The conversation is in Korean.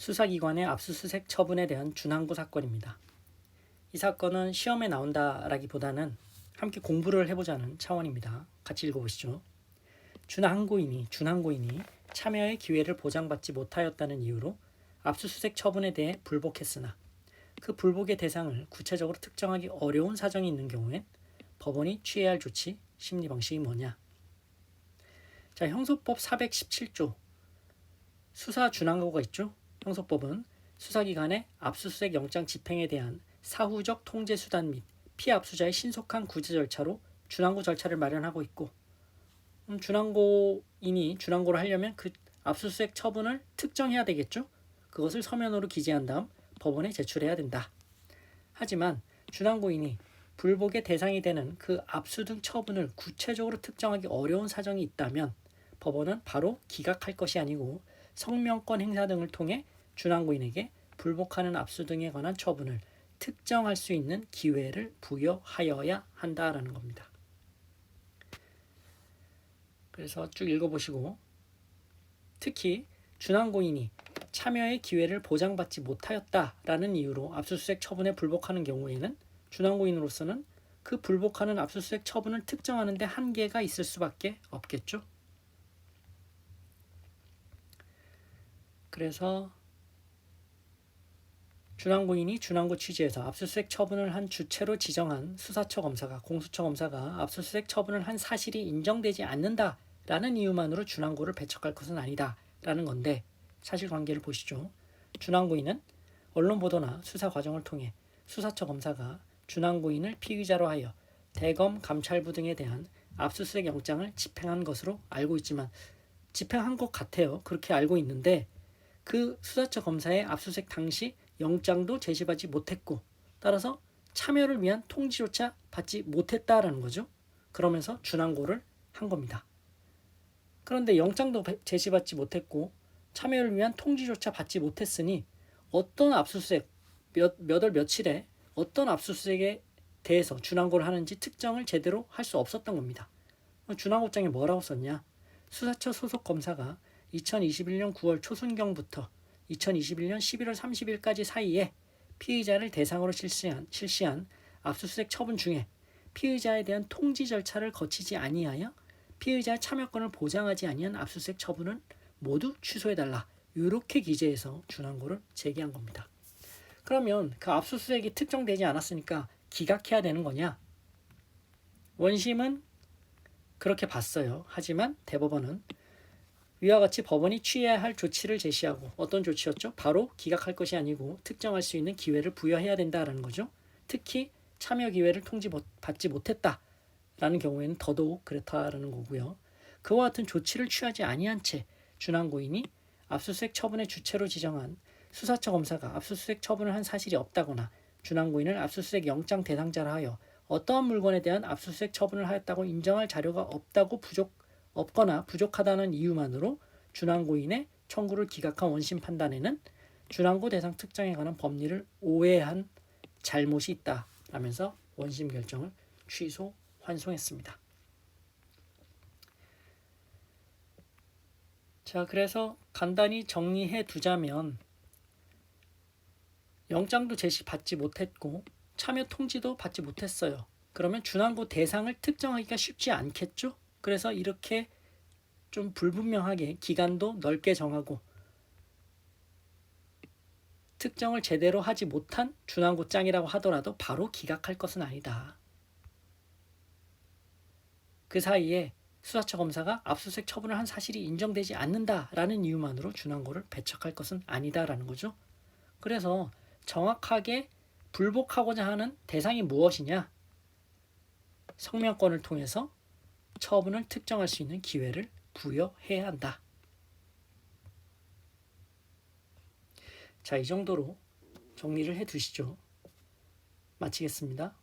수사기관의 압수수색 처분에 대한 준항구 사건입니다. 이 사건은 시험에 나온다라기보다는 함께 공부를 해보자는 차원입니다. 같이 읽어보시죠. 준항구인이 참여의 기회를 보장받지 못하였다는 이유로 압수수색 처분에 대해 불복했으나 그 불복의 대상을 구체적으로 특정하기 어려운 사정이 있는 경우엔 법원이 취해야 할 조치, 심리 방식이 뭐냐? 자, 형소법 417조 수사 준항구가 있죠. 형소법은 수사기관의 압수수색 영장 집행에 대한 사후적 통제 수단 및 피압수자의 신속한 구제 절차로 준항구 절차를 마련하고 있고, 준항구인이 준항구를 하려면 그 압수수색 처분을 특정해야 되겠죠. 그것을 서면으로 기재한 다음 법원에 제출해야 된다. 하지만 준항구인이 불복의 대상이 되는 그 압수 등 처분을 구체적으로 특정하기 어려운 사정이 있다면 법원은 바로 기각할 것이 아니고 성명권 행사 등을 통해 준항구인에게 불복하는 압수 등에 관한 처분을 특정할 수 있는 기회를 부여하여야 한다라는 겁니다. 그래서 쭉 읽어보시고, 특히 준항구인이 참여의 기회를 보장받지 못하였다라는 이유로 압수수색 처분에 불복하는 경우에는 준항구인으로서는 그 불복하는 압수수색 처분을 특정하는 데 한계가 있을 수밖에 없겠죠. 그래서 준항구인이 준항구 취지에서 압수수색 처분을 한 주체로 지정한 수사처 검사가, 공수처 검사가 압수수색 처분을 한 사실이 인정되지 않는다라는 이유만으로 준항구를 배척할 것은 아니다라는 건데, 사실관계를 보시죠. 준항구인은 언론 보도나 수사 과정을 통해 수사처 검사가 준항구인을 피의자로 하여 대검, 감찰부 등에 대한 압수수색 영장을 집행한 것으로 알고 있지만, 집행한 것 같아요. 그렇게 알고 있는데 그 수사처 검사의 압수수색 당시 영장도 제시받지 못했고, 따라서 참여를 위한 통지조차 받지 못했다라는 거죠. 그러면서 준항구를 한 겁니다. 그런데 영장도 제시받지 못했고 참여를 위한 통지조차 받지 못했으니 어떤 압수수색, 몇 월 며칠에 어떤 압수수색에 대해서 준항구를 하는지 특정을 제대로 할 수 없었던 겁니다. 준항구장에 뭐라고 썼냐? 수사처 소속 검사가 2021년 9월 초순경부터 2021년 11월 30일까지 사이에 피의자를 대상으로 실시한 압수수색 처분 중에 피의자에 대한 통지 절차를 거치지 아니하여 피의자의 참여권을 보장하지 아니한 압수수색 처분은 모두 취소해달라. 이렇게 기재해서 준항구를 제기한 겁니다. 그러면 그 압수수색이 특정되지 않았으니까 기각해야 되는 거냐? 원심은 그렇게 봤어요. 하지만 대법원은 위와 같이 법원이 취해야 할 조치를 제시하고, 어떤 조치였죠? 바로 기각할 것이 아니고 특정할 수 있는 기회를 부여해야 된다라는 거죠. 특히 참여 기회를 통지받지 못했다라는 경우에는 더더욱 그렇다라는 거고요. 그와 같은 조치를 취하지 아니한 채 준항구인이 압수수색 처분의 주체로 지정한 수사처 검사가 압수수색 처분을 한 사실이 없다거나 준항구인을 압수수색 영장 대상자라 하여 어떠한 물건에 대한 압수수색 처분을 하였다고 인정할 자료가 없거나 부족하다는 이유만으로 준항구인의 청구를 기각한 원심 판단에는 준항구 대상 특정에 관한 법리를 오해한 잘못이 있다라면서 원심 결정을 취소, 환송했습니다. 자, 그래서 간단히 정리해 두자면, 영장도 제시받지 못했고 참여 통지도 받지 못했어요. 그러면 준항구 대상을 특정하기가 쉽지 않겠죠? 그래서 이렇게 좀 불분명하게 기간도 넓게 정하고 특정을 제대로 하지 못한 준항구장이라고 하더라도 바로 기각할 것은 아니다. 그 사이에 수사처 검사가 압수수색 처분을 한 사실이 인정되지 않는다라는 이유만으로 준항구를 배척할 것은 아니다라는 거죠. 그래서 정확하게 불복하고자 하는 대상이 무엇이냐? 성명권을 통해서 처분을 특정할 수 있는 기회를 부여해야 한다. 자, 이 정도로 정리를 해 두시죠. 마치겠습니다.